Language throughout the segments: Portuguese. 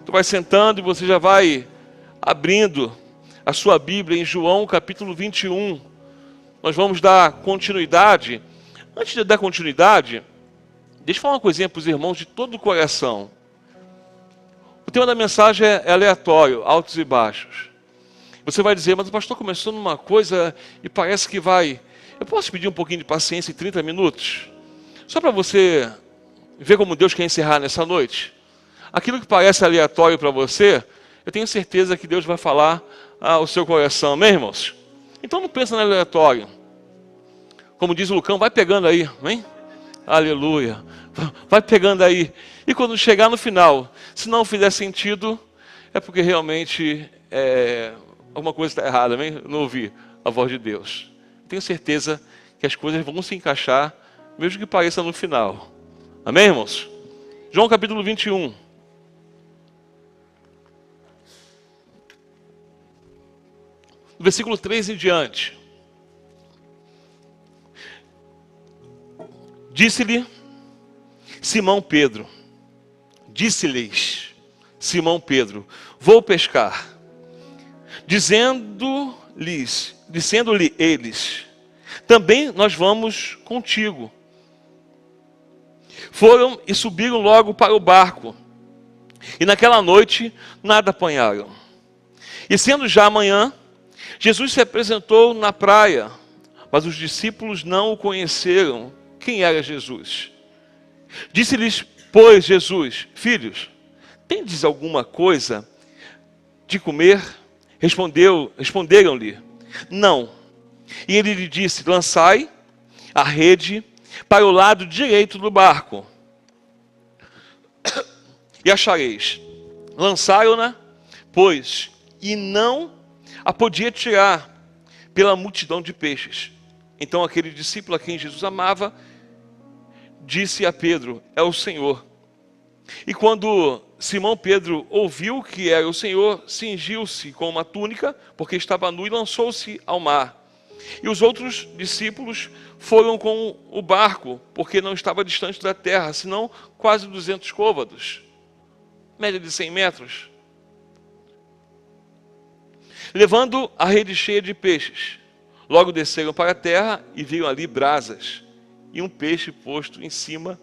Tu vai sentando e você já vai abrindo a sua Bíblia em João capítulo 21. Nós vamos dar continuidade. Antes de dar continuidade, deixa eu falar uma coisinha para os irmãos de todo o coração. O tema da mensagem é aleatório, altos e baixos. Você vai dizer, mas o pastor começou numa coisa e parece que vai... Eu posso pedir um pouquinho de paciência em 30 minutos? Só para você ver como Deus quer encerrar nessa noite. Aquilo que parece aleatório para você, eu tenho certeza que Deus vai falar ao seu coração, amém, irmãos? Então não pensa no aleatório. Como diz o Lucão, vai pegando aí, amém? Aleluia. Vai pegando aí. E quando chegar no final, se não fizer sentido, é porque realmente alguma coisa está errada, amém? Não ouvi a voz de Deus. Tenho certeza que as coisas vão se encaixar, mesmo que pareça no final. Amém, irmãos? João capítulo 21. Do versículo 3 em diante. Disse-lhe Simão Pedro. Disse-lhes Simão Pedro: vou pescar. Dizendo-lhe eles: também nós vamos contigo. Foram e subiram logo para o barco, e naquela noite nada apanharam. E sendo já amanhã, Jesus se apresentou na praia, mas os discípulos não o conheceram quem era Jesus. Disse-lhes, pois, Jesus: filhos, tendes alguma coisa de comer? Responderam-lhe: não. E ele lhe disse: lançai a rede para o lado direito do barco, e achareis. Lançaram-na, pois, e não a podia tirar pela multidão de peixes. Então aquele discípulo a quem Jesus amava disse a Pedro: é o Senhor. E quando Simão Pedro ouviu que era o Senhor, cingiu-se com uma túnica, porque estava nu, e lançou-se ao mar. E os outros discípulos foram com o barco, porque não estava distante da terra, senão quase 200 côvados, média de 100 metros. Levando a rede cheia de peixes, logo desceram para a terra e viram ali brasas, e um peixe posto em cima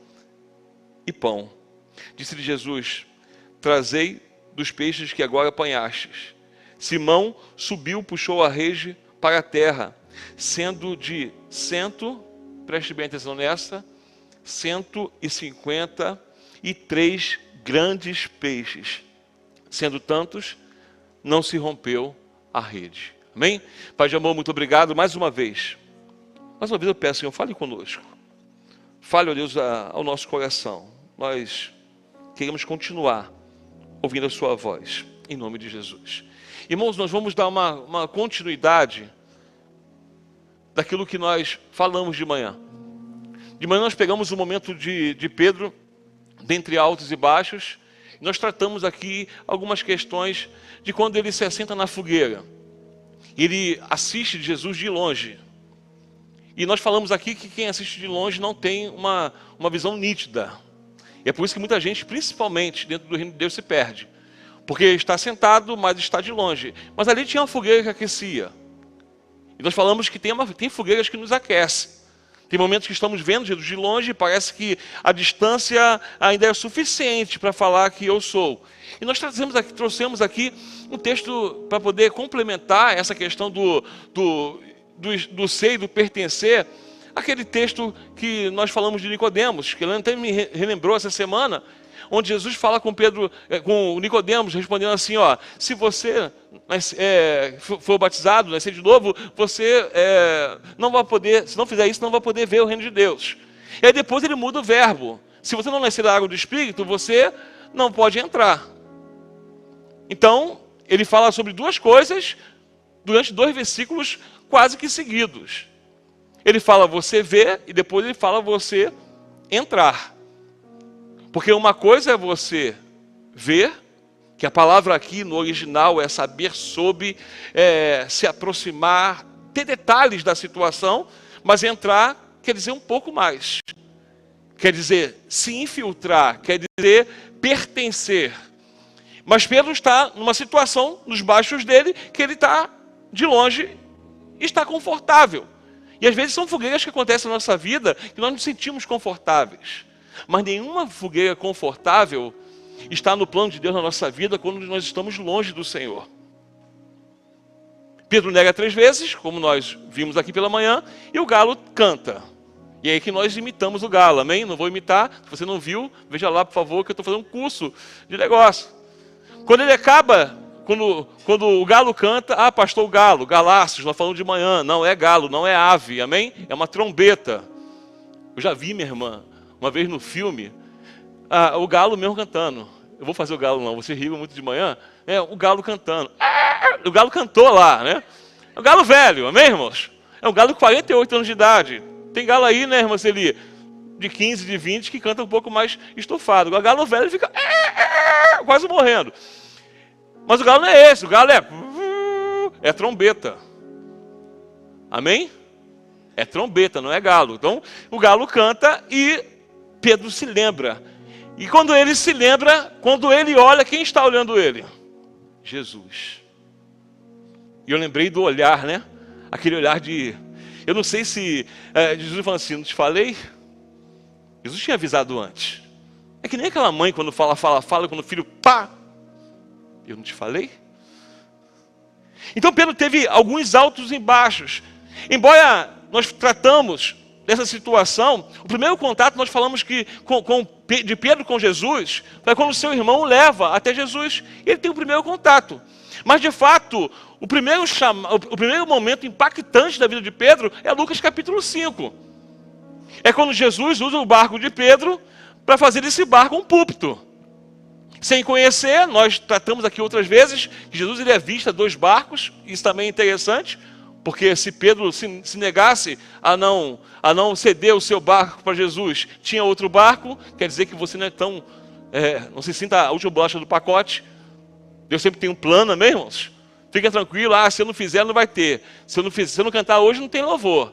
e pão. Disse-lhe Jesus: trazei dos peixes que agora apanhastes. Simão subiu, puxou a rede para a terra, sendo de preste bem atenção nessa, 153 grandes peixes. Sendo tantos, não se rompeu a rede. Amém? Pai de amor, muito obrigado mais uma vez. Mais uma vez eu peço, Senhor, fale conosco. Fale, ó Deus, ao nosso coração. Nós queremos continuar ouvindo a sua voz, em nome de Jesus. Irmãos, nós vamos dar uma continuidade daquilo que nós falamos de manhã. De manhã nós pegamos o momento de Pedro, dentre altos e baixos, e nós tratamos aqui algumas questões de quando ele se assenta na fogueira. Ele assiste Jesus de longe. E nós falamos aqui que quem assiste de longe não tem uma visão nítida. E é por isso que muita gente, principalmente dentro do reino de Deus, se perde. Porque está sentado, mas está de longe. Mas ali tinha uma fogueira que aquecia. E nós falamos que tem fogueiras que nos aquecem. Tem momentos que estamos vendo Jesus de longe e parece que a distância ainda é suficiente para falar que eu sou. E nós trouxemos aqui um texto para poder complementar essa questão do ser e do pertencer. Aquele texto que nós falamos de Nicodemos, que ele até me relembrou essa semana, onde Jesus fala com o Nicodemos, respondendo assim, ó: se você for batizado, nascer de novo, você não vai poder, se não fizer isso, não vai poder ver o reino de Deus. E aí depois ele muda o verbo: se você não nascer da água do Espírito, você não pode entrar. Então, ele fala sobre duas coisas durante 2 versículos quase que seguidos. Ele fala você ver, e depois ele fala você entrar. Porque uma coisa é você ver, que a palavra aqui no original é saber sobre, se aproximar, ter detalhes da situação, mas entrar quer dizer um pouco mais. Quer dizer se infiltrar, quer dizer pertencer. Mas Pedro está numa situação, nos baixos dele, que ele está de longe e está confortável. E às vezes são fogueiras que acontecem na nossa vida que nós nos sentimos confortáveis. Mas nenhuma fogueira confortável está no plano de Deus na nossa vida quando nós estamos longe do Senhor. Pedro nega 3 vezes, como nós vimos aqui pela manhã, e o galo canta. E é aí que nós imitamos o galo, amém? Não vou imitar, se você não viu, veja lá, por favor, que eu estou fazendo um curso de negócio. Quando ele acaba, quando o galo canta, pastor, o galo, galácios, nós falamos de manhã, não é galo, não é ave, amém? É uma trombeta. Eu já vi, minha irmã, uma vez no filme, o galo mesmo cantando. Eu vou fazer o galo não, você riu muito de manhã, o galo cantando. O galo cantou lá, né? É um galo velho, amém, irmãos? É um galo de 48 anos de idade. Tem galo aí, né, irmã Celi? De 15, de 20, que canta um pouco mais estufado. O galo velho fica quase morrendo. Mas o galo não é esse, o galo é trombeta. Amém? É trombeta, não é galo. Então, o galo canta e Pedro se lembra. E quando ele se lembra, quando ele olha, quem está olhando ele? Jesus. E eu lembrei do olhar, né? Aquele olhar de... Eu não sei se Jesus falou assim, não te falei? Jesus tinha avisado antes. É que nem aquela mãe quando fala, quando o filho, pá! Eu não te falei? Então Pedro teve alguns altos e baixos. Embora nós tratamos dessa situação, o primeiro contato nós falamos que de Pedro com Jesus foi quando o seu irmão o leva até Jesus. Ele tem o primeiro contato. Mas de fato, o primeiro momento impactante da vida de Pedro é Lucas capítulo 5. É quando Jesus usa o barco de Pedro para fazer desse barco um púlpito. Sem conhecer, nós tratamos aqui outras vezes que Jesus ele avista 2 barcos. Isso também é interessante, porque se Pedro se negasse a não ceder o seu barco para Jesus, tinha outro barco, quer dizer que você não é tão... não se sinta a última bolacha do pacote. Deus sempre tem um plano, amém, irmãos? Fica tranquilo, se eu não fizer, não vai ter. Se eu não cantar hoje, não tem louvor.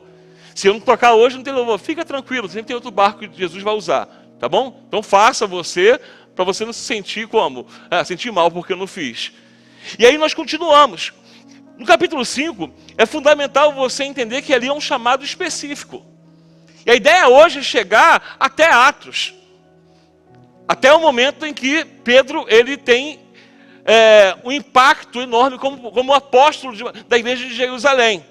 Se eu não tocar hoje, não tem louvor. Fica tranquilo, sempre tem outro barco que Jesus vai usar, tá bom? Então faça você, para você não se sentir como? Sentir mal porque eu não fiz. E aí nós continuamos. No capítulo 5, é fundamental você entender que ali é um chamado específico. E a ideia hoje é chegar até Atos. Até o momento em que Pedro ele tem um impacto enorme como apóstolo da igreja de Jerusalém.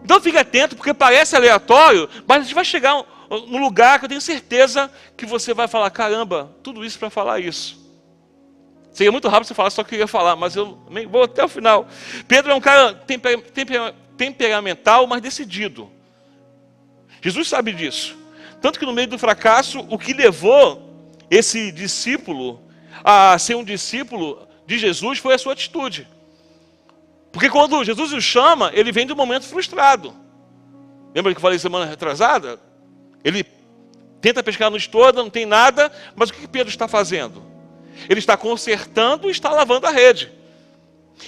Então fique atento, porque parece aleatório, mas a gente vai chegar num lugar que eu tenho certeza que você vai falar, caramba, tudo isso para falar isso. Seria muito rápido você falar, só queria falar, mas eu vou até o final. Pedro é um cara temperamental, mas decidido. Jesus sabe disso. Tanto que no meio do fracasso, o que levou esse discípulo a ser um discípulo de Jesus foi a sua atitude. Porque quando Jesus o chama, ele vem de um momento frustrado. Lembra que eu falei semana retrasada? Ele tenta pescar a noite toda, não tem nada, mas o que Pedro está fazendo? Ele está consertando e está lavando a rede.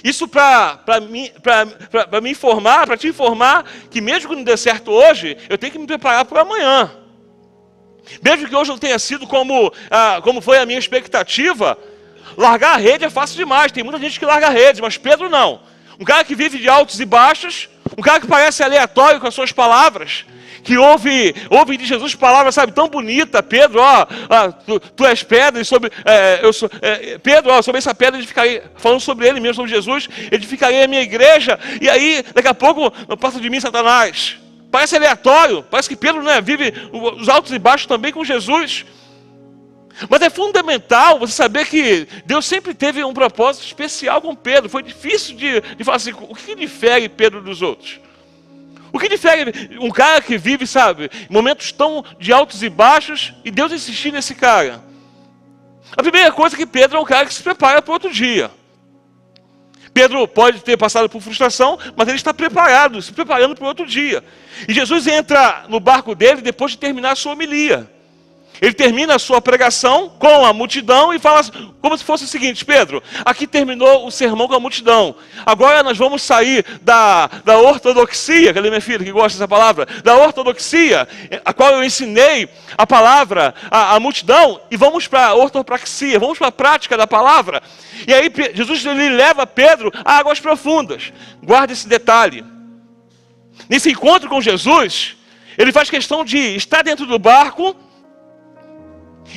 Isso para me informar, para te informar que mesmo que não dê certo hoje, eu tenho que me preparar para amanhã. Mesmo que hoje não tenha sido como foi a minha expectativa, largar a rede é fácil demais. Tem muita gente que larga a rede, mas Pedro não. Um cara que vive de altos e baixos, um cara que parece aleatório com as suas palavras, que ouve de Jesus palavras, sabe, tão bonita. Pedro, tu és pedra, e sobre Pedro, sobre essa pedra edificarei, falando sobre ele mesmo, sobre Jesus, edificarei a minha igreja, e aí, daqui a pouco, passa de mim Satanás. Parece aleatório, parece que Pedro vive os altos e baixos também com Jesus. Mas é fundamental você saber que Deus sempre teve um propósito especial com Pedro. Foi difícil de falar assim, o que difere Pedro dos outros? O que difere um cara que vive, sabe, momentos tão de altos e baixos, e Deus insistir nesse cara? A primeira coisa é que Pedro é um cara que se prepara para outro dia. Pedro pode ter passado por frustração, mas ele está preparado, se preparando para outro dia. E Jesus entra no barco dele depois de terminar a sua homilia. Ele termina a sua pregação com a multidão e fala como se fosse o seguinte: Pedro, aqui terminou o sermão com a multidão. Agora nós vamos sair da ortodoxia, cadê minha filha que gosta dessa palavra? Da ortodoxia, a qual eu ensinei a palavra à multidão, e vamos para a ortopraxia, vamos para a prática da palavra. E aí Jesus ele leva Pedro a águas profundas. Guarde esse detalhe. Nesse encontro com Jesus, ele faz questão de estar dentro do barco,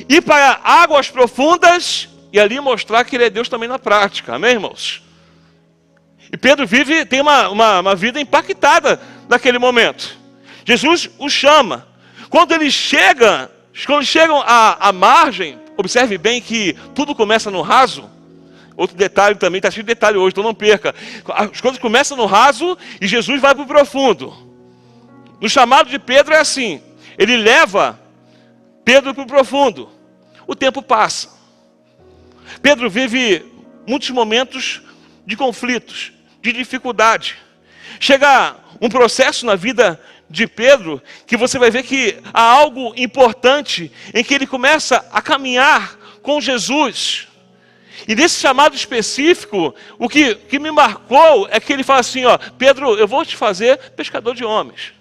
ir para águas profundas e ali mostrar que ele é Deus também na prática. Amém, irmãos? E Pedro tem uma vida impactada naquele momento. Jesus o chama. Quando eles chegam à margem, observe bem que tudo começa no raso. Outro detalhe também, está cheio de detalhe hoje, então não perca. As coisas começam no raso e Jesus vai para o profundo. No chamado de Pedro é assim: ele leva Pedro para o profundo. O tempo passa. Pedro vive muitos momentos de conflitos, de dificuldade. Chega um processo na vida de Pedro que você vai ver que há algo importante em que ele começa a caminhar com Jesus. E nesse chamado específico, o que me marcou é que ele fala assim, ó: Pedro, eu vou te fazer pescador de homens.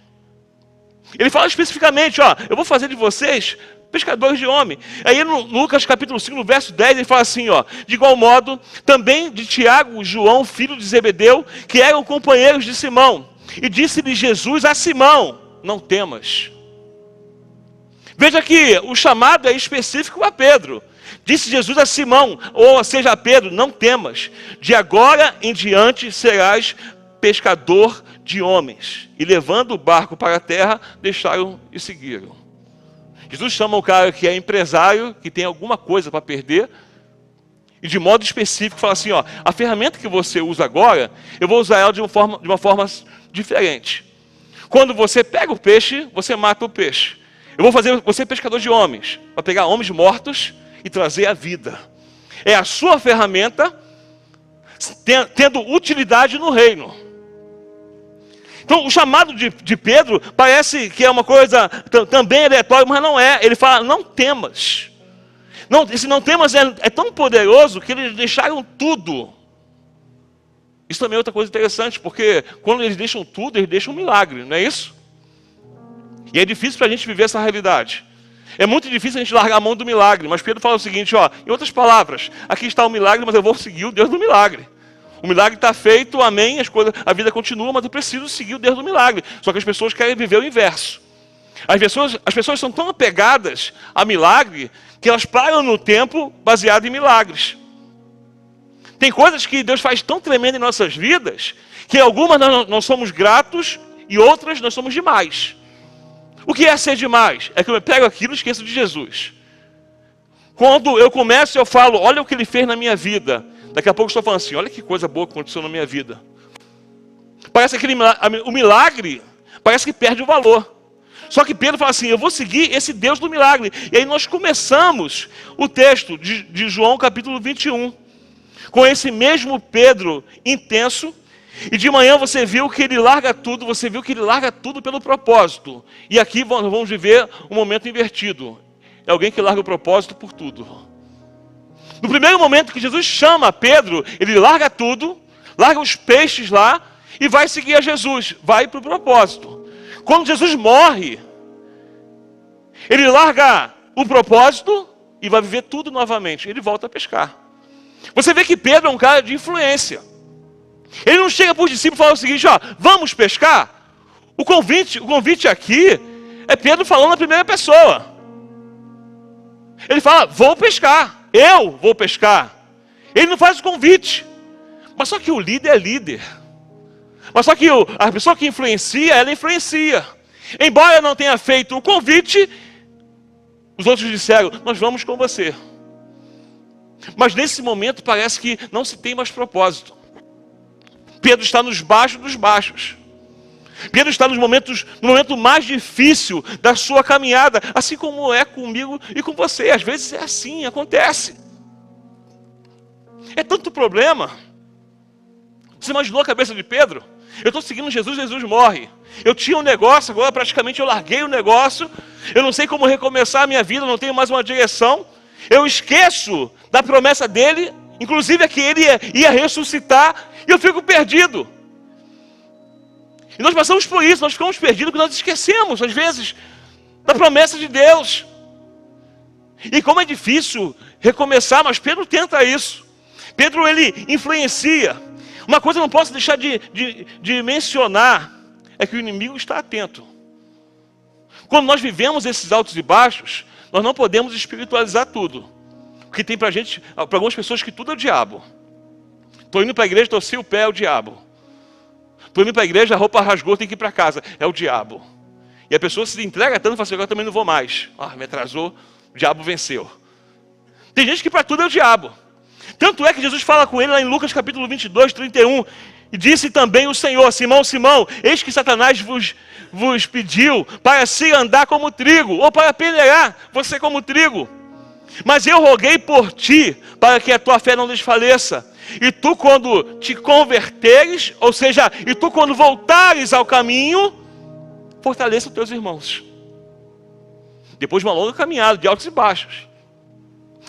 Ele fala especificamente, ó: eu vou fazer de vocês pescadores de homem. Aí no Lucas capítulo 5, no verso 10, ele fala assim, ó: de igual modo, também de Tiago e João, filho de Zebedeu, que eram companheiros de Simão. E disse-lhe Jesus a Simão: não temas. Veja que o chamado é específico a Pedro. Disse Jesus a Simão, ou seja, a Pedro: não temas, de agora em diante serás pescador de homens. E levando o barco para a terra, deixaram e seguiram. Jesus chama o cara que é empresário, que tem alguma coisa para perder, e de modo específico fala assim, ó: a ferramenta que você usa agora, eu vou usar ela de uma forma diferente. Quando você pega o peixe, você mata o peixe. Eu vou fazer você pescador de homens, para pegar homens mortos e trazer a vida. É a sua ferramenta tendo utilidade no reino. Então o chamado de Pedro parece que é uma coisa também aleatória, mas não é. Ele fala: não temas. Esse não temas é tão poderoso que eles deixaram tudo. Isso também é outra coisa interessante, porque quando eles deixam tudo, eles deixam um milagre, não é isso? E é difícil para a gente viver essa realidade. É muito difícil a gente largar a mão do milagre, mas Pedro fala o seguinte, ó: em outras palavras, aqui está o milagre, mas eu vou seguir o Deus do milagre. O milagre está feito, amém, a vida continua, mas eu preciso seguir o Deus do milagre. Só que as pessoas querem viver o inverso. As pessoas são tão apegadas a milagre que elas param no tempo baseado em milagres. Tem coisas que Deus faz tão tremendo em nossas vidas que algumas nós somos gratos e outras nós somos demais. O que é ser demais? É que eu pego aquilo e esqueço de Jesus. Quando eu começo, eu falo: olha o que ele fez na minha vida. Daqui a pouco eu estou falando assim: olha que coisa boa que aconteceu na minha vida. Parece que o milagre parece que perde o valor. Só que Pedro fala assim: eu vou seguir esse Deus do milagre. E aí nós começamos o texto de João capítulo 21. Com esse mesmo Pedro intenso. E de manhã você viu que ele larga tudo, pelo propósito. E aqui vamos viver um momento invertido. É alguém que larga o propósito por tudo. No primeiro momento que Jesus chama Pedro, ele larga tudo, larga os peixes lá e vai seguir a Jesus, vai para o propósito. Quando Jesus morre, ele larga o propósito e vai viver tudo novamente. Ele volta a pescar. Você vê que Pedro é um cara de influência. Ele não chega para os discípulos e fala o seguinte: ó, vamos pescar? O convite aqui é Pedro falando na primeira pessoa. Ele fala: vou pescar, eu vou pescar. Ele não faz o convite. Mas só que o líder é líder. Mas só que a pessoa que influencia, ela influencia. Embora não tenha feito o convite, os outros disseram: nós vamos com você. Mas nesse momento parece que não se tem mais propósito. Pedro está nos baixos dos baixos. Pedro está no momento mais difícil da sua caminhada, assim como é comigo e com você. Às vezes é assim, acontece. É tanto problema. Você imaginou a cabeça de Pedro? Eu estou seguindo Jesus, Jesus morre. Eu tinha um negócio, agora praticamente eu larguei o negócio. Eu não sei como recomeçar a minha vida, não tenho mais uma direção. Eu esqueço da promessa dele, inclusive é que ele ia ressuscitar, e eu fico perdido. E nós passamos por isso, nós ficamos perdidos porque nós esquecemos, às vezes, da promessa de Deus. E como é difícil recomeçar, mas Pedro tenta isso. Pedro, ele influencia. Uma coisa eu não posso deixar de mencionar, é que o inimigo está atento. Quando nós vivemos esses altos e baixos, nós não podemos espiritualizar tudo. Porque tem para algumas pessoas que tudo é o diabo. Estou indo para a igreja, torci o pé, é o diabo. Estou indo para a igreja, a roupa rasgou, tem que ir para casa, é o diabo. E a pessoa se entrega tanto e fala assim, agora também não vou mais. Me atrasou, o diabo venceu. Tem gente que para tudo é o diabo. Tanto é que Jesus fala com ele lá em Lucas capítulo 22, 31. E disse também o Senhor, Simão, Simão, eis que Satanás vos pediu para se andar como trigo, ou para peneirar você como trigo. Mas eu roguei por ti, para que a tua fé não desfaleça. E tu quando te converteres, ou seja, e tu quando voltares ao caminho, fortaleça os teus irmãos. Depois de uma longa caminhada, de altos e baixos.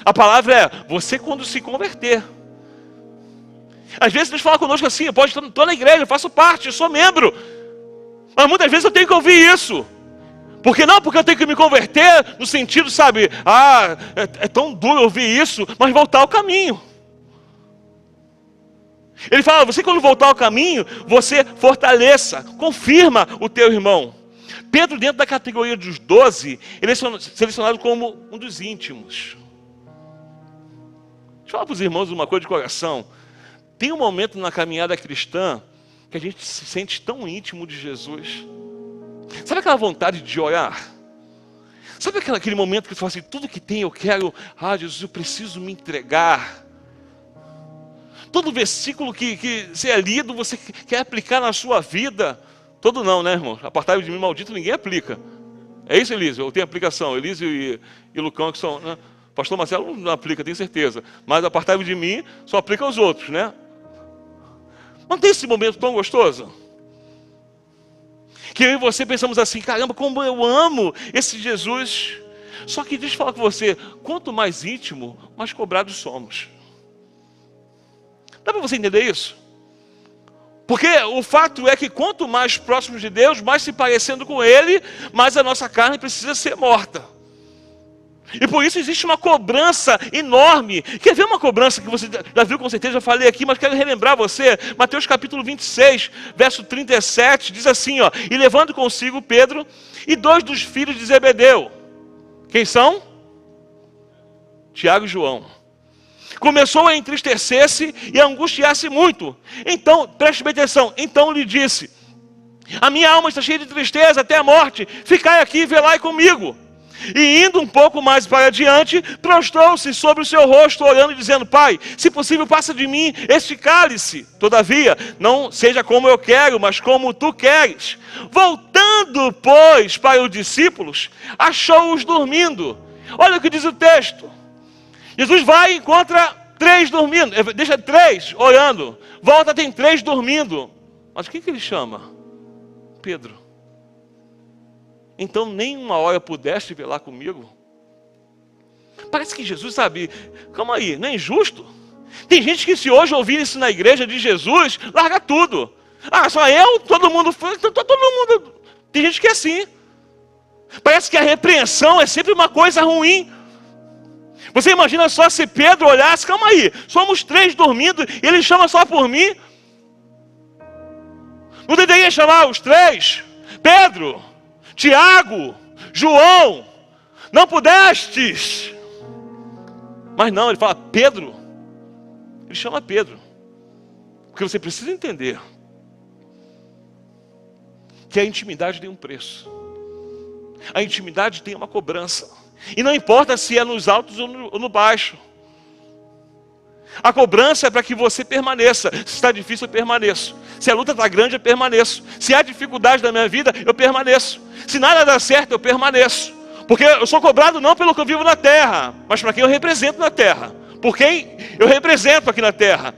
A palavra é, você quando se converter. Às vezes Deus fala conosco assim, estou na igreja, eu faço parte, eu sou membro. Mas muitas vezes eu tenho que ouvir isso. Por que não? Porque eu tenho que me converter no sentido, sabe, é tão duro ouvir isso, mas voltar ao caminho. Ele fala, você quando voltar ao caminho, você fortaleça, confirma o teu irmão. Pedro, dentro da categoria dos 12, ele é selecionado como um dos íntimos. Deixa eu falar para os irmãos uma coisa de coração. Tem um momento na caminhada cristã que a gente se sente tão íntimo de Jesus. Sabe aquela vontade de orar? Sabe aquele momento que você fala assim, tudo que tem eu quero, Jesus, eu preciso me entregar. Todo versículo que você é lido, você quer aplicar na sua vida. Todo não, né, irmão? Apartai de mim, maldito, ninguém aplica. É isso, Elísio? Eu tenho aplicação. Elísio e Lucão, que são... Né? Pastor Marcelo não aplica, tenho certeza. Mas apartai de mim, só aplica aos outros, né? Não tem esse momento tão gostoso? Que eu e você pensamos assim, caramba, como eu amo esse Jesus. Só que deixa eu falar com você, quanto mais íntimo, mais cobrados somos. Dá para você entender isso? Porque o fato é que quanto mais próximos de Deus, mais se parecendo com Ele, mais a nossa carne precisa ser morta. E por isso existe uma cobrança enorme. Quer ver uma cobrança que você já viu com certeza, já falei aqui, mas quero relembrar você. Mateus capítulo 26, verso 37, diz assim, ó, e levando consigo Pedro e 2 dos filhos de Zebedeu. Quem são? Tiago e João. Começou a entristecer-se e a angustiar-se muito. Então, preste bem atenção, então lhe disse, a minha alma está cheia de tristeza até a morte, ficai aqui e velai comigo. E indo um pouco mais para adiante, prostrou-se sobre o seu rosto, orando e dizendo, Pai, se possível, passa de mim este cálice. Todavia, não seja como eu quero, mas como tu queres. Voltando, pois, para os discípulos, achou-os dormindo. Olha o que diz o texto. Jesus vai e encontra 3 dormindo. Deixa 3 orando. Volta, tem 3 dormindo. Mas quem que ele chama? Pedro. Então nem uma hora pudeste velar comigo? Parece que Jesus sabe, calma aí, não é injusto? Tem gente que se hoje ouvir isso na igreja de Jesus, larga tudo. Só eu, todo mundo foi, todo mundo. Tem gente que é assim. Parece que a repreensão é sempre uma coisa ruim. Você imagina só se Pedro olhasse, calma aí, somos 3 dormindo e ele chama só por mim? Não deveria chamar os 3? Pedro, Tiago, João, não pudestes. Mas não, ele fala Pedro. Ele chama Pedro. Porque você precisa entender que a intimidade tem um preço. A intimidade tem uma cobrança. E não importa se é nos altos ou no baixo. A cobrança é para que você permaneça. Se está difícil, eu permaneço. Se a luta está grande, eu permaneço. Se há dificuldade na minha vida, eu permaneço. Se nada dá certo, eu permaneço. Porque eu sou cobrado não pelo que eu vivo na terra, mas para quem eu represento na terra. Por quem eu represento aqui na terra.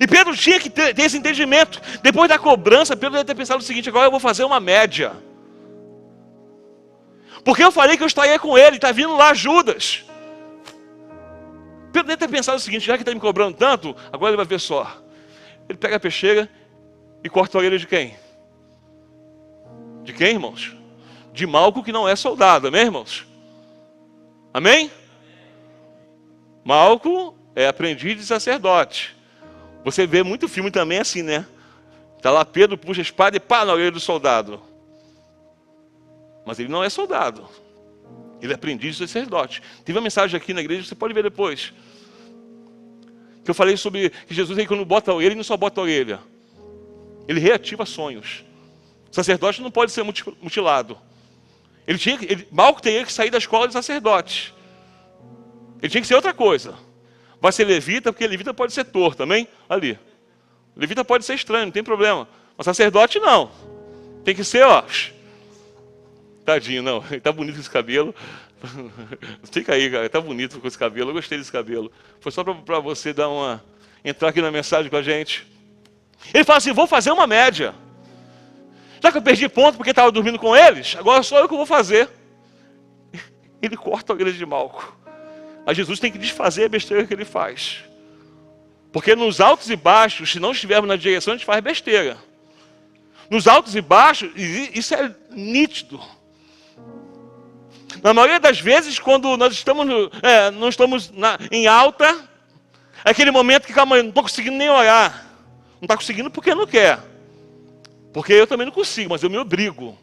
E Pedro tinha que ter esse entendimento. Depois da cobrança, Pedro deve ter pensado o seguinte: agora eu vou fazer uma média. Porque eu falei que eu estaria com ele, está vindo lá Judas. Pedro deve ter pensado o seguinte: já que está me cobrando tanto, agora ele vai ver só. Ele pega a peixeira e corta a orelha de quem? De quem, irmãos? De Malco, que não é soldado, amém, irmãos? Amém? Malco é aprendiz de sacerdote. Você vê muito filme também assim, né? Está lá Pedro, puxa a espada e pá na orelha do soldado. Mas ele não é soldado. Ele é aprendiz de sacerdote. Teve uma mensagem aqui na igreja, você pode ver depois. Que eu falei sobre que Jesus, aí, quando bota a orelha, ele não só bota a orelha. Ele reativa sonhos. O sacerdote não pode ser mutilado. Malco teria que sair da escola de sacerdote. Ele tinha que ser outra coisa. Vai ser levita, porque levita pode ser torto também. Ali. Levita pode ser estranho, não tem problema. Mas sacerdote não. Tem que ser, ó. Tadinho, não. Ele tá bonito com esse cabelo. Fica aí, cara. Tá bonito com esse cabelo. Eu gostei desse cabelo. Foi só para você entrar aqui na mensagem com a gente. Ele fala assim: vou fazer uma média. Já que eu perdi ponto porque estava dormindo com eles, agora sou eu que vou fazer. Ele corta a orelha de Malco. Mas Jesus tem que desfazer a besteira que ele faz. Porque nos altos e baixos, se não estivermos na direção, a gente faz besteira. Nos altos e baixos, isso é nítido. Na maioria das vezes, quando nós não estamos em alta, é aquele momento que, calma, eu não estou conseguindo nem orar. Não está conseguindo porque não quer. Porque eu também não consigo, mas eu me obrigo.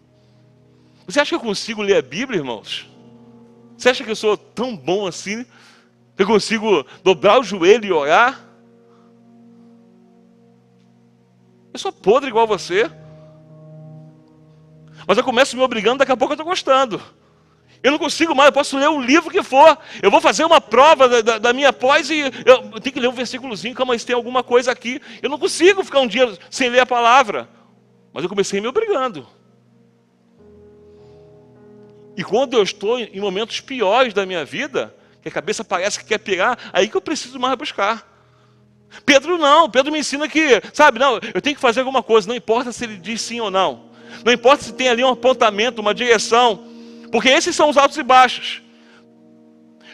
Você acha que eu consigo ler a Bíblia, irmãos? Você acha que eu sou tão bom assim? Que eu consigo dobrar o joelho e orar? Eu sou podre igual você. Mas eu começo me obrigando, daqui a pouco eu estou gostando. Eu não consigo mais, eu posso ler o livro que for. Eu vou fazer uma prova da minha pós e eu tenho que ler um versículozinho, calma, se tem alguma coisa aqui. Eu não consigo ficar um dia sem ler a palavra. Mas eu comecei me obrigando. E quando eu estou em momentos piores da minha vida, que a cabeça parece que quer pirar, aí que eu preciso mais buscar. Pedro não, Pedro me ensina que, sabe, não, eu tenho que fazer alguma coisa, não importa se ele diz sim ou não. Não importa se tem ali um apontamento, uma direção, porque esses são os altos e baixos.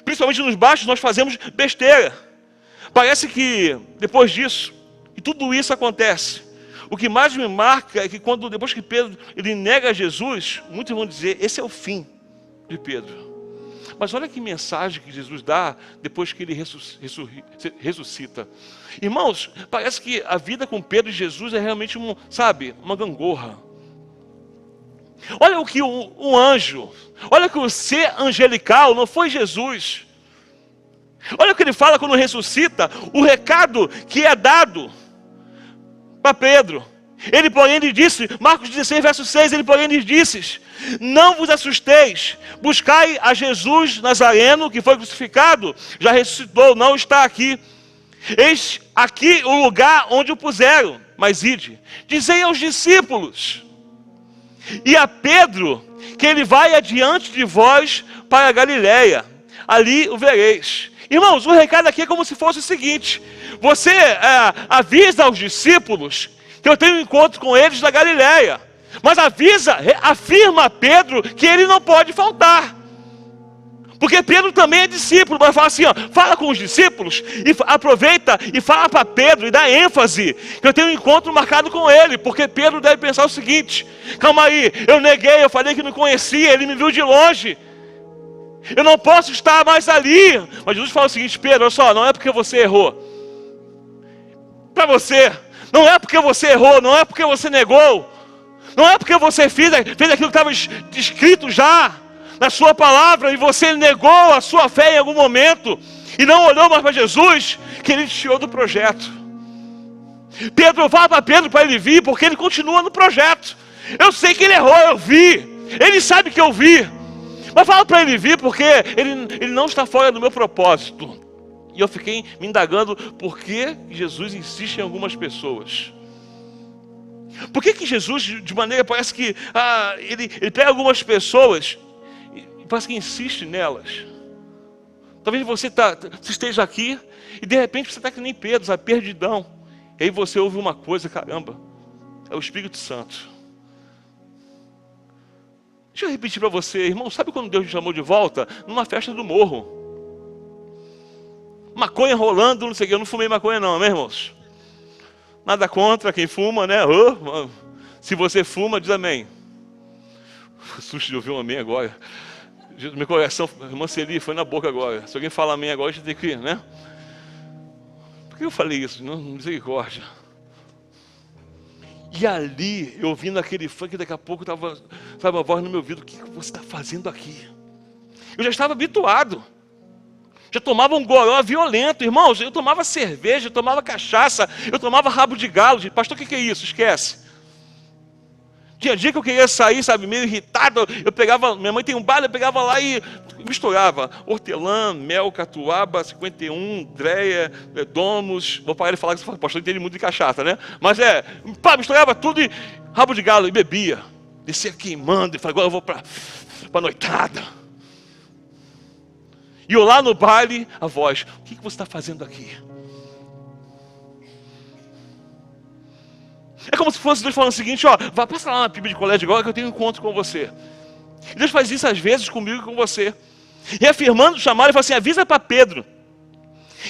Principalmente nos baixos nós fazemos besteira. Parece que depois disso, e tudo isso acontece, o que mais me marca é que depois que Pedro ele nega Jesus, muitos vão dizer: esse é o fim de Pedro. Mas olha que mensagem que Jesus dá depois que ele ressuscita. Irmãos, parece que a vida com Pedro e Jesus é realmente uma gangorra. Olha o que um anjo, olha que o ser angelical não foi Jesus. Olha o que ele fala quando ressuscita, o recado que é dado para Pedro. Ele, porém, lhe disse, Marcos 16, verso 6, ele, porém, lhe disse: não vos assusteis, buscai a Jesus Nazareno, que foi crucificado, já ressuscitou, não está aqui. Eis aqui o lugar onde o puseram, mas ide, dizei aos discípulos e a Pedro, que ele vai adiante de vós para a Galiléia, ali o vereis. Irmãos, o recado aqui é como se fosse o seguinte: você avisa aos discípulos que eu tenho um encontro com eles na Galiléia, mas afirma a Pedro que ele não pode faltar, porque Pedro também é discípulo. Mas fala assim, ó, fala com os discípulos e aproveita e fala para Pedro e dá ênfase que eu tenho um encontro marcado com ele, porque Pedro deve pensar o seguinte: calma aí, eu neguei, eu falei que não conhecia, ele me viu de longe, eu não posso estar mais ali. Mas Jesus fala o seguinte: Pedro, olha só, não é porque você errou. Para você, não é porque você errou, não é porque você negou, não é porque você fez aquilo que estava escrito já na sua palavra e você negou a sua fé em algum momento e não olhou mais para Jesus, que ele te tirou do projeto. Pedro, fala para Pedro para ele vir, porque ele continua no projeto. Eu sei que ele errou, eu vi, ele sabe que eu vi, mas fala para ele vir, porque ele não está fora do meu propósito. E eu fiquei me indagando por que Jesus insiste em algumas pessoas. Por que Jesus, de maneira, parece que ele pega algumas pessoas e parece que insiste nelas. Talvez você esteja aqui e de repente você está que nem Pedro, sabe, perdidão. E aí você ouve uma coisa, caramba, é o Espírito Santo. Deixa eu repetir para você, irmão, sabe quando Deus te chamou de volta? Numa festa do morro. Maconha rolando, não sei o que, eu não fumei maconha não, meus irmãos. Nada contra quem fuma, né? Se você fuma, diz amém. Susto de ouvir um amém agora. Meu coração, irmã Celi, foi na boca agora. Se alguém falar amém agora, a gente tem que, né? Por que eu falei isso? Não, misericórdia. E ali, eu ouvindo aquele funk, daqui a pouco estava, sabe, uma voz no meu ouvido: o que você está fazendo aqui? Eu já estava habituado. Já tomava um goró violento, irmãos. Eu tomava cerveja, eu tomava cachaça, eu tomava rabo de galo. Pastor, o que é isso? Esquece. Tinha dia que eu queria sair, sabe, meio irritado. Eu pegava, minha mãe tem um bar, eu pegava lá e misturava hortelã, mel, catuaba, 51, dreia, domus. Vou parar de falar que o pastor entende muito de cachaça, né? Mas misturava tudo e rabo de galo e bebia. Descia queimando e falei: agora eu vou para noitada. E eu lá no baile, a voz: o que você está fazendo aqui? É como se fosse Deus falando o seguinte: passa lá na Bíblia de colégio agora que eu tenho um encontro com você. E Deus faz isso às vezes comigo e com você. E afirmando o chamado, ele fala assim: avisa para Pedro,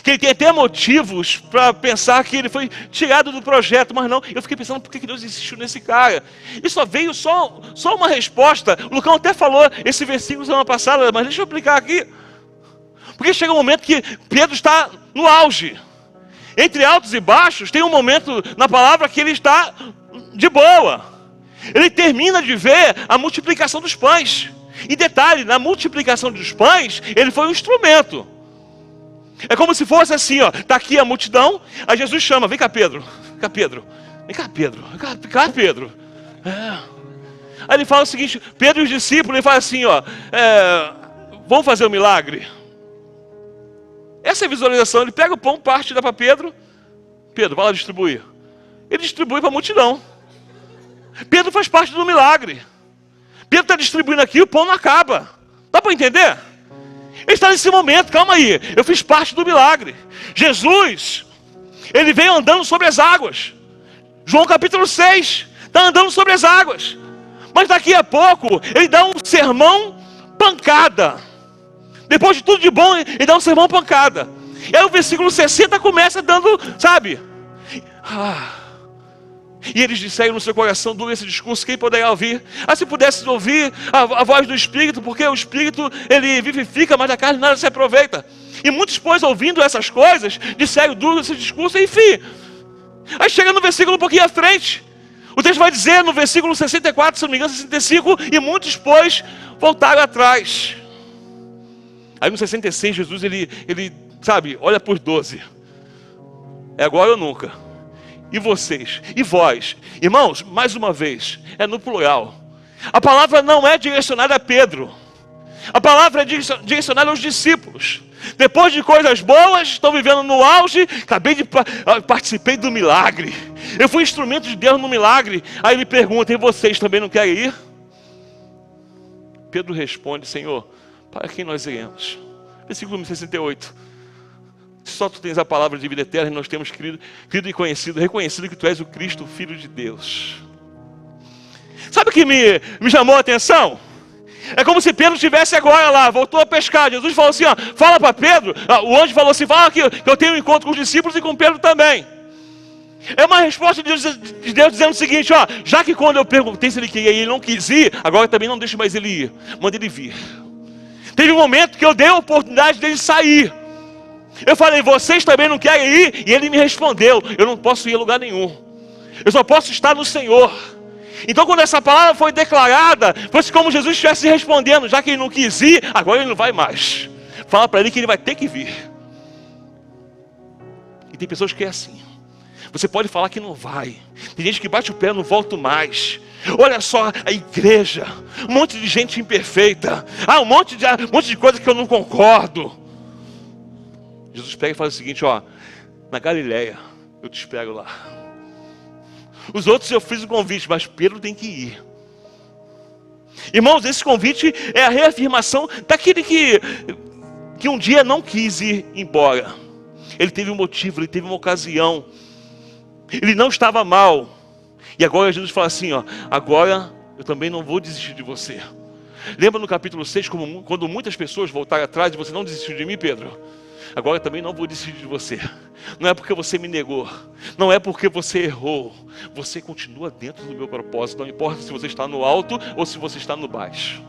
que ele tem até motivos para pensar que ele foi tirado do projeto. Mas não, eu fiquei pensando, por que Deus insistiu nesse cara? E só veio só uma resposta. O Lucão até falou esse versículo semana passada, mas deixa eu explicar aqui. Porque chega um momento que Pedro está no auge. Entre altos e baixos, tem um momento na palavra que ele está de boa. Ele termina de ver a multiplicação dos pães. E detalhe, na multiplicação dos pães, ele foi um instrumento. É como se fosse assim, está aqui a multidão, aí Jesus chama: vem cá, Pedro, vem cá, Pedro, vem cá, Pedro, vem cá, Pedro. Aí ele fala o seguinte: Pedro e os discípulos, ele fala assim, vamos fazer um milagre. Essa é a visualização. Ele pega o pão, parte e dá para Pedro. Pedro, vai lá distribuir. Ele distribui para a multidão. Pedro faz parte do milagre. Pedro está distribuindo aqui, o pão não acaba. Dá para entender? Ele está nesse momento, calma aí, eu fiz parte do milagre. Jesus, ele veio andando sobre as águas. João capítulo 6, está andando sobre as águas. Mas daqui a pouco, ele dá um sermão pancada. Depois de tudo de bom, ele dá um sermão pancada. E aí o versículo 60 começa dando, sabe? E eles disseram no seu coração: duro esse discurso, quem poderá ouvir? Se pudesses ouvir a voz do Espírito, porque o Espírito, ele vivifica, mas da carne nada se aproveita. E muitos, pois, ouvindo essas coisas, disseram: duro esse discurso, enfim. Aí chega no versículo um pouquinho à frente. O texto vai dizer no versículo 64, se não me engano, 65, e muitos, pois, voltaram atrás. Aí no 66, Jesus, ele sabe, olha para os 12. É agora ou nunca. E vocês, e vós, irmãos, mais uma vez, é no plural. A palavra não é direcionada a Pedro. A palavra é direcionada aos discípulos. Depois de coisas boas, estão vivendo no auge. Participei do milagre. Eu fui instrumento de Deus no milagre. Aí ele pergunta: e vocês também não querem ir? Pedro responde: Senhor, para quem nós iremos? Versículo 68. Só tu tens a palavra de vida eterna, e nós temos crido e conhecido, reconhecido que tu és o Cristo, o Filho de Deus. Sabe o que me chamou a atenção? É como se Pedro estivesse agora lá, voltou a pescar. Jesus falou assim: fala para Pedro. O anjo falou assim: fala que eu tenho um encontro com os discípulos e com Pedro também. É uma resposta de Deus dizendo o seguinte: já que quando eu perguntei se ele queria ir, ele não quis ir, agora também não deixo mais ele ir, manda ele vir. Teve um momento que eu dei a oportunidade dele sair. Eu falei: vocês também não querem ir? E ele me respondeu: eu não posso ir a lugar nenhum. Eu só posso estar no Senhor. Então quando essa palavra foi declarada, foi como Jesus estivesse respondendo: já que ele não quis ir, agora ele não vai mais. Fala para ele que ele vai ter que vir. E tem pessoas que é assim. Você pode falar que não vai. Tem gente que bate o pé, não volto mais. Olha só a igreja, um monte de gente imperfeita. Um monte de coisa que eu não concordo. Jesus pega e fala o seguinte: na Galileia, eu te espero lá. Os outros eu fiz o convite, mas Pedro tem que ir. Irmãos, esse convite é a reafirmação daquele que um dia não quis ir embora. Ele teve um motivo, ele teve uma ocasião. Ele não estava mal. E agora Jesus fala assim, ó, agora eu também não vou desistir de você. Lembra no capítulo 6, quando muitas pessoas voltaram atrás e você não desistiu de mim, Pedro? Agora eu também não vou desistir de você. Não é porque você me negou, não é porque você errou. Você continua dentro do meu propósito, não importa se você está no alto ou se você está no baixo.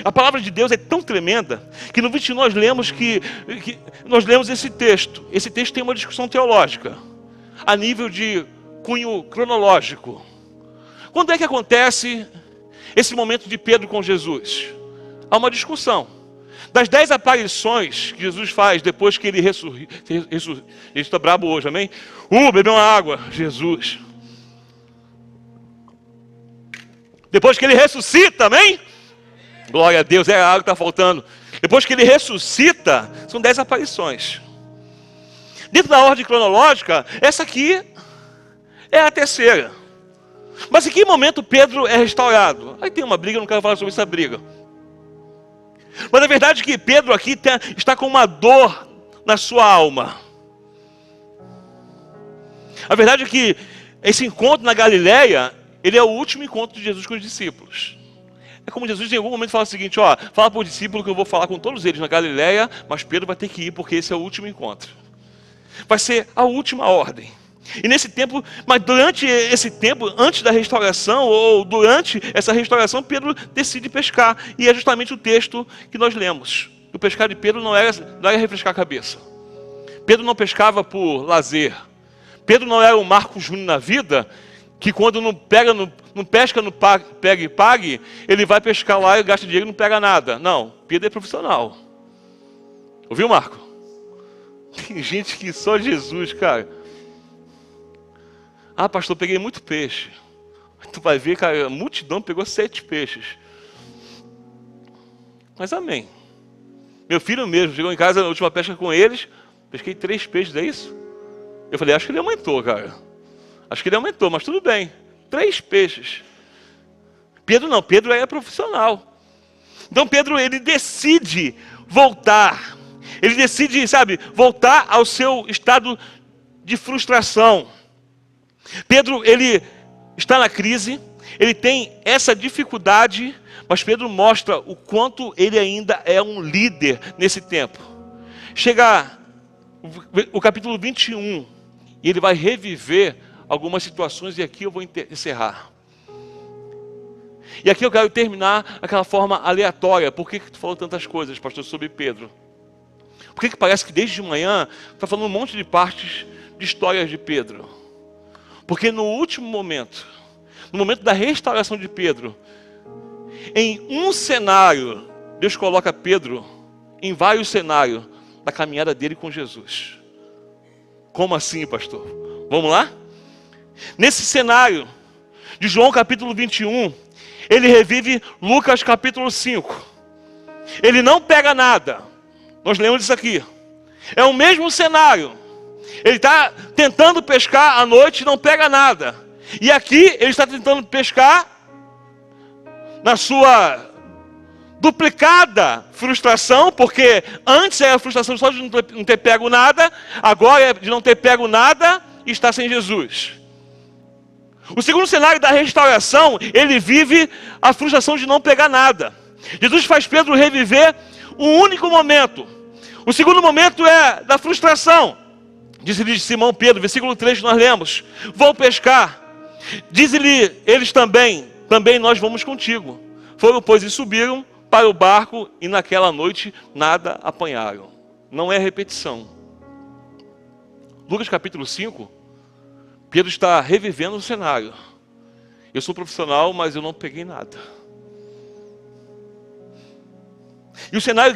A palavra de Deus é tão tremenda que no 21 nós lemos nós lemos esse texto. Esse texto tem uma discussão teológica a nível de cunho cronológico. Quando é que acontece esse momento de Pedro com Jesus? Há uma discussão. Das 10 aparições que Jesus faz depois que ele ressuscita. Ele está brabo hoje, amém? Bebeu uma água, Jesus. Depois que ele ressuscita, amém? Glória a Deus, é a água que está faltando. Depois que ele ressuscita, são 10 aparições. Dentro da ordem cronológica, essa aqui é a terceira. Mas em que momento Pedro é restaurado? Aí tem uma briga, eu não quero falar sobre essa briga. Mas a verdade é que Pedro aqui está com uma dor na sua alma. A verdade é que esse encontro na Galileia, ele é o último encontro de Jesus com os discípulos. É como Jesus em algum momento fala o seguinte, ó, fala para o discípulo que eu vou falar com todos eles na Galileia, mas Pedro vai ter que ir porque esse é o último encontro. Vai ser a última ordem. E nesse tempo, mas durante esse tempo, antes da restauração, ou durante essa restauração, Pedro decide pescar. E é justamente o texto que nós lemos. O pescar de Pedro não era refrescar a cabeça. Pedro não pescava por lazer. Pedro não era um Marco Júnior na vida, que quando não pesca no pega e pague, ele vai pescar lá e gasta dinheiro e não pega nada. Não, Pedro é profissional. Ouviu, Marco? Tem gente que só Jesus, cara. Ah, pastor, peguei muito peixe. Tu vai ver, cara, a multidão pegou 7 peixes. Mas amém. Meu filho mesmo, chegou em casa na última pesca com eles, pesquei 3 peixes, é isso? Eu falei, acho que ele aumentou, cara. Acho que ele aumentou, mas tudo bem. 3 peixes. Pedro não, Pedro é profissional. Então Pedro, ele decide voltar. Ele decide, voltar ao seu estado de frustração. Pedro, ele está na crise, ele tem essa dificuldade, mas Pedro mostra o quanto ele ainda é um líder nesse tempo. Chega o capítulo 21, e ele vai reviver algumas situações, e aqui eu vou encerrar. E aqui eu quero terminar aquela forma aleatória. Por que tu falou tantas coisas, pastor, sobre Pedro? Por que parece que desde de manhã está falando um monte de partes de histórias de Pedro? Porque no último momento, no momento da restauração de Pedro, em um cenário, Deus coloca Pedro em vários cenários da caminhada dele com Jesus. Como assim, pastor? Vamos lá? Nesse cenário de João capítulo 21, ele revive Lucas capítulo 5. Ele não pega nada. Nós lemos isso aqui. É o mesmo cenário. Ele está tentando pescar à noite e não pega nada. E aqui ele está tentando pescar na sua duplicada frustração, porque antes era a frustração só de não ter pego nada, agora é de não ter pego nada e estar sem Jesus. O segundo cenário da restauração, ele vive a frustração de não pegar nada. Jesus faz Pedro reviver um único momento. O segundo momento é da frustração. Disse-lhe Simão Pedro, versículo 3 que nós lemos, vou pescar. Diz-lhe eles também nós vamos contigo. Foram, pois, e subiram para o barco, e naquela noite nada apanharam. Não é repetição. Lucas capítulo 5, Pedro está revivendo o cenário. Eu sou profissional, mas eu não peguei nada. E o cenário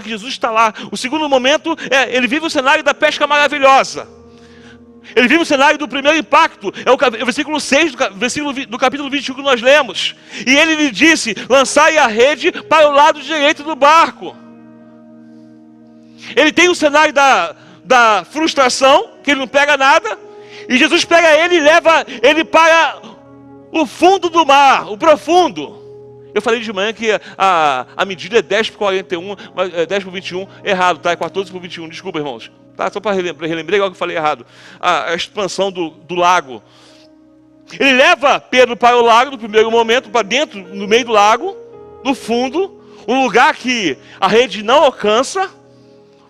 que Jesus está lá. O segundo momento, ele vive o cenário da pesca maravilhosa. Ele vive o cenário do primeiro impacto. É o versículo 6 do capítulo 21 que nós lemos. E ele lhe disse, lançai a rede para o lado direito do barco. Ele tem o cenário da frustração, que ele não pega nada. E Jesus pega ele e leva ele para o fundo do mar, o profundo. Eu falei de manhã que a medida é 10 por 41, mas 10 por 21, errado, tá? É 14 por 21, desculpa, irmãos. Tá? Só para relembrei igual que eu falei errado. A expansão do lago. Ele leva Pedro para o lago, no primeiro momento, para dentro, no meio do lago, no fundo, um lugar que a rede não alcança,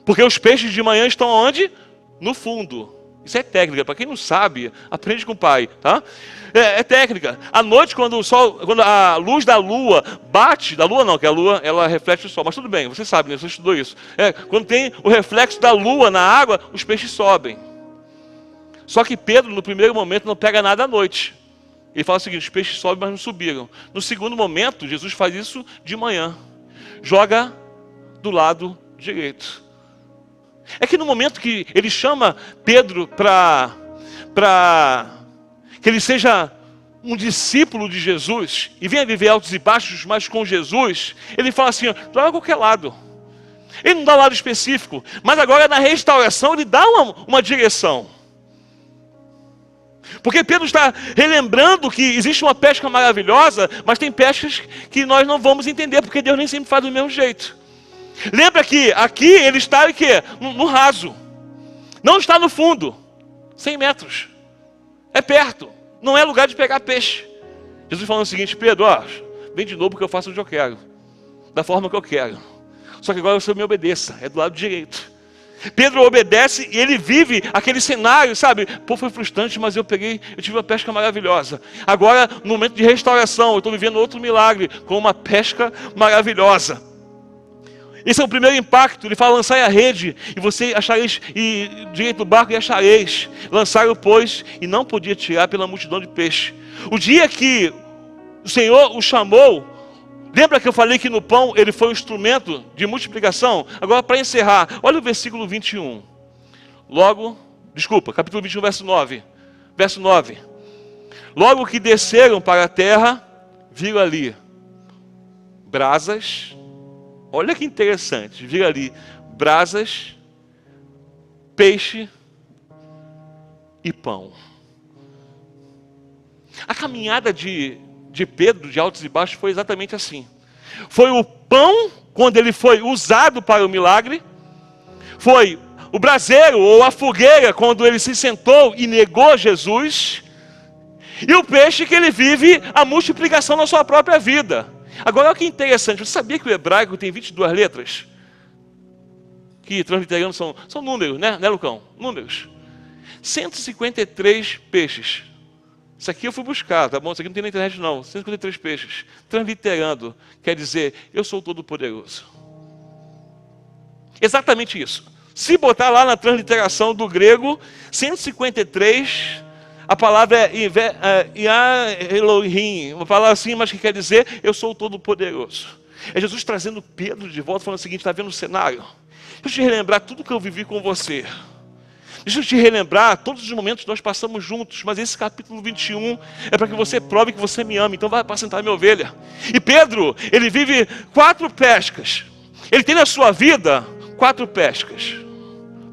porque os peixes de manhã estão onde? No fundo. Isso é técnica, para quem não sabe, aprende com o pai, tá? É técnica. À noite, quando a luz da lua bate, da lua não, que a lua ela reflete o sol, mas tudo bem, você sabe, né? Você estudou isso. Quando tem o reflexo da lua na água, os peixes sobem. Só que Pedro, no primeiro momento, não pega nada à noite. Ele fala o seguinte: os peixes sobem, mas não subiram. No segundo momento, Jesus faz isso de manhã. Joga do lado direito. É que no momento que ele chama Pedro para que ele seja um discípulo de Jesus e venha viver altos e baixos, mas com Jesus, ele fala assim: joga a qualquer lado. Ele não dá um lado específico, mas agora na restauração ele dá uma direção. Porque Pedro está relembrando que existe uma pesca maravilhosa, mas tem pescas que nós não vamos entender, porque Deus nem sempre faz do mesmo jeito. Lembra que aqui ele está no raso, não está no fundo, 100 metros, é perto, não é lugar de pegar peixe. Jesus falando o seguinte: Pedro, vem de novo porque eu faço o que eu quero, da forma que eu quero, só que agora você me obedeça, é do lado direito. Pedro obedece e ele vive aquele cenário, sabe? Pô, foi frustrante, mas eu tive uma pesca maravilhosa. Agora, no momento de restauração, eu estou vivendo outro milagre, com uma pesca maravilhosa. Esse é o primeiro impacto. Ele fala: lançai a rede, e você achareis, e direito do barco e achareis. Lançaram, pois, e não podia tirar pela multidão de peixe. O dia que o Senhor o chamou, lembra que eu falei que no pão ele foi um instrumento de multiplicação? Agora, para encerrar, olha o versículo 21. Capítulo 21, verso 9. Verso 9. Logo que desceram para a terra, viram ali brasas. Olha que interessante, viram ali brasas, peixe e pão. A caminhada de Pedro, de altos e baixos, foi exatamente assim. Foi o pão, quando ele foi usado para o milagre. Foi o braseiro ou a fogueira, quando ele se sentou e negou Jesus. E o peixe, que ele vive a multiplicação na sua própria vida. Agora, olha que interessante. Você sabia que o hebraico tem 22 letras? Que transliterando são números, né, Lucão? Números. 153 peixes. Isso aqui eu fui buscar, tá bom? Isso aqui não tem na internet não. 153 peixes. Transliterando quer dizer: eu sou todo-poderoso. Exatamente isso. Se botar lá na transliteração do grego, 153, a palavra é Elohim, uma palavra assim, mas que quer dizer: eu sou todo-poderoso. É Jesus trazendo Pedro de volta, falando o seguinte: está vendo o cenário? Deixa eu te relembrar tudo que eu vivi com você. Deixa eu te relembrar todos os momentos que nós passamos juntos, mas esse capítulo 21 é para que você prove que você me ama, então vai apacentar minha ovelha. E Pedro, ele vive 4 pescas. Ele tem na sua vida 4 pescas.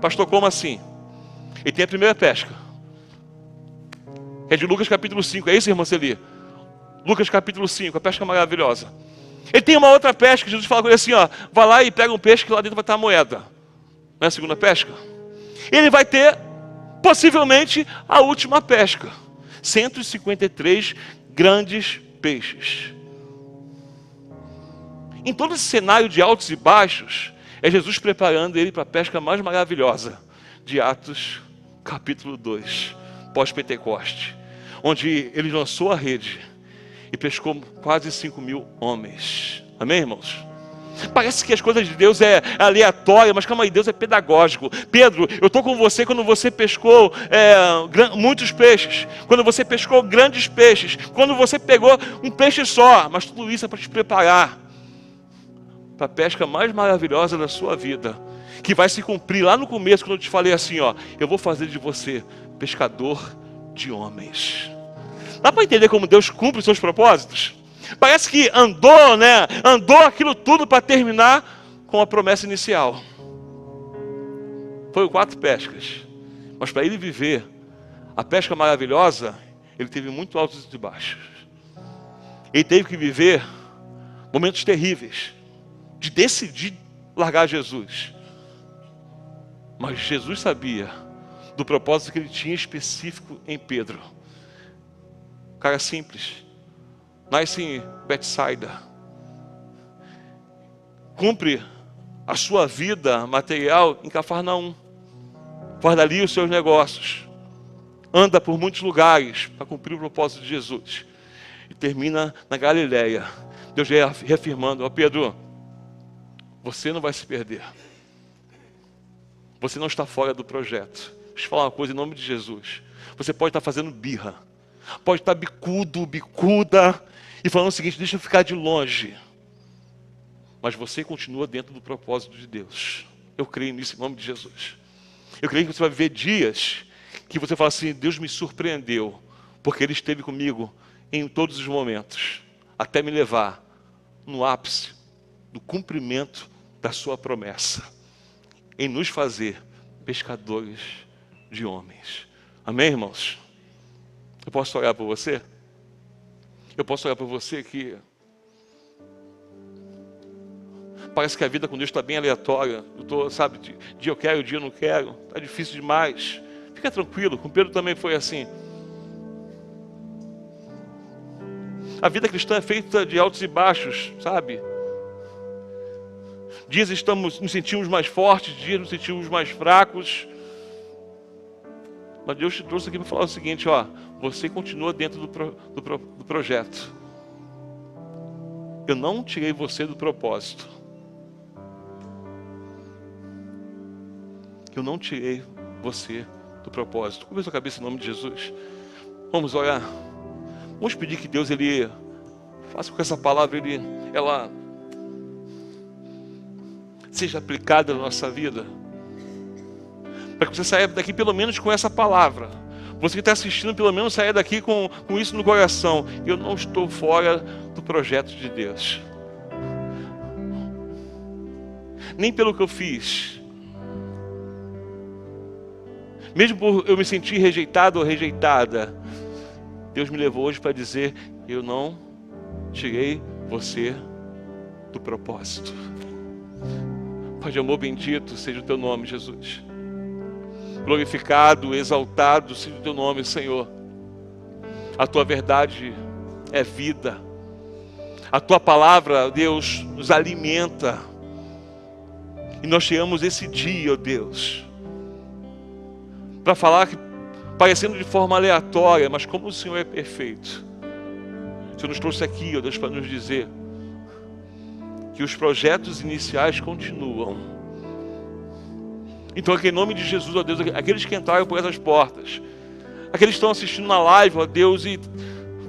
Pastor, como assim? Ele tem a primeira pesca, que é de Lucas capítulo 5, é isso, irmã Celi? Lucas capítulo 5, a pesca maravilhosa. Ele tem uma outra pesca, Jesus fala com ele assim: vai lá e pega um peixe que lá dentro vai estar a moeda. Não é a segunda pesca? Ele vai ter, possivelmente, a última pesca. 153 grandes peixes. Em todo esse cenário de altos e baixos, é Jesus preparando ele para a pesca mais maravilhosa de Atos, capítulo 2, pós-Pentecoste, onde ele lançou a rede e pescou quase 5.000 homens. Amém, irmãos? Parece que as coisas de Deus é aleatória, mas calma aí, Deus é pedagógico. Pedro, eu estou com você quando você pescou muitos peixes, quando você pescou grandes peixes, quando você pegou um peixe só, mas tudo isso é para te preparar para a pesca mais maravilhosa da sua vida, que vai se cumprir lá no começo, quando eu te falei assim: eu vou fazer de você pescador de homens. Dá para entender como Deus cumpre os seus propósitos? Parece que andou aquilo tudo para terminar com a promessa inicial. Foi 4 pescas, mas para ele viver a pesca maravilhosa, ele teve muito altos e baixos. Ele teve que viver momentos terríveis, de decidir largar Jesus. Mas Jesus sabia do propósito que ele tinha específico em Pedro. Cara simples, nasce em Betsaida, cumpre a sua vida material em Cafarnaum, faz dali os seus negócios, anda por muitos lugares para cumprir o propósito de Jesus, e termina na Galileia. Deus reafirmando: ó Pedro, você não vai se perder, você não está fora do projeto. Deixa eu falar uma coisa em nome de Jesus. Você pode estar fazendo birra, pode estar bicudo, bicuda, e falando o seguinte: deixa eu ficar de longe. Mas você continua dentro do propósito de Deus. Eu creio nisso em nome de Jesus. Eu creio que você vai viver dias que você fala assim: Deus me surpreendeu, porque Ele esteve comigo em todos os momentos, até me levar no ápice do cumprimento da sua promessa, em nos fazer pescadores de homens. Amém, irmãos? Eu posso orar por você? Eu posso orar por você que parece que a vida com Deus está bem aleatória. Eu estou, sabe, dia eu quero, dia eu não quero. Está difícil demais. Fica tranquilo, com Pedro também foi assim. A vida cristã é feita de altos e baixos, sabe? Dias nos sentimos mais fortes, dias nos sentimos mais fracos. Mas Deus te trouxe aqui para falar o seguinte: ó, você continua dentro do projeto. Eu não tirei você do propósito. Eu não tirei você do propósito. Curva a sua cabeça em nome de Jesus. Vamos orar. Vamos pedir que Deus, Ele faça com que essa palavra, ela seja aplicada na nossa vida. Para que você saia daqui pelo menos com essa palavra. Você que está assistindo, pelo menos saia daqui com isso no coração: eu não estou fora do projeto de Deus. Nem pelo que eu fiz. Mesmo por eu me sentir rejeitado ou rejeitada, Deus me levou hoje para dizer: eu não tirei você do propósito. Pai de amor, bendito seja o teu nome, Jesus. Glorificado, exaltado seja o teu nome, Senhor. A tua verdade é vida. A tua palavra, Deus, nos alimenta. E nós chegamos esse dia, ó Deus, para falar que, parecendo de forma aleatória, mas como o Senhor é perfeito. O Senhor nos trouxe aqui, ó Deus, para nos dizer que os projetos iniciais continuam. Então, aqui em nome de Jesus, ó Deus, aqueles que entraram por essas portas, aqueles que estão assistindo na live, ó Deus, e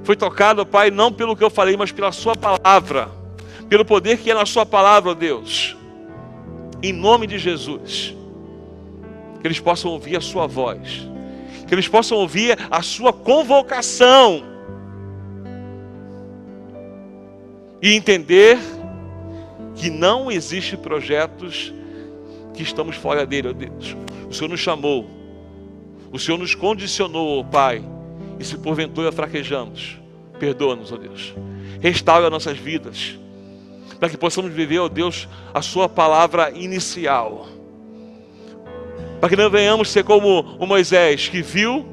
foi tocado, ó Pai, não pelo que eu falei, mas pela sua palavra, pelo poder que é na sua palavra, ó Deus, em nome de Jesus, que eles possam ouvir a sua voz, que eles possam ouvir a sua convocação e entender que não existe projetos que estamos fora dele, ó Deus. O Senhor nos chamou, o Senhor nos condicionou, ó Pai, e se porventura fraquejamos, perdoa-nos, ó Deus. Restaura nossas vidas, para que possamos viver, ó Deus, a sua palavra inicial. Para que não venhamos ser como o Moisés, que viu,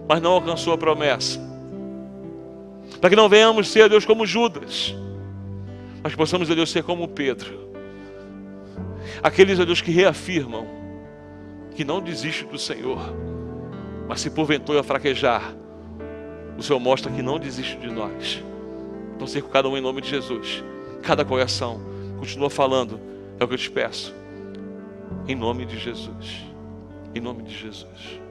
mas não alcançou a promessa. Para que não venhamos ser, ó Deus, como Judas, mas que possamos, ó Deus, ser como Pedro. Aqueles, ó Deus, que reafirmam que não desiste do Senhor, mas se porventura fraquejar, o Senhor mostra que não desiste de nós. Então, ser com cada um em nome de Jesus. Cada coração continua falando: é o que eu te peço, em nome de Jesus. Em nome de Jesus.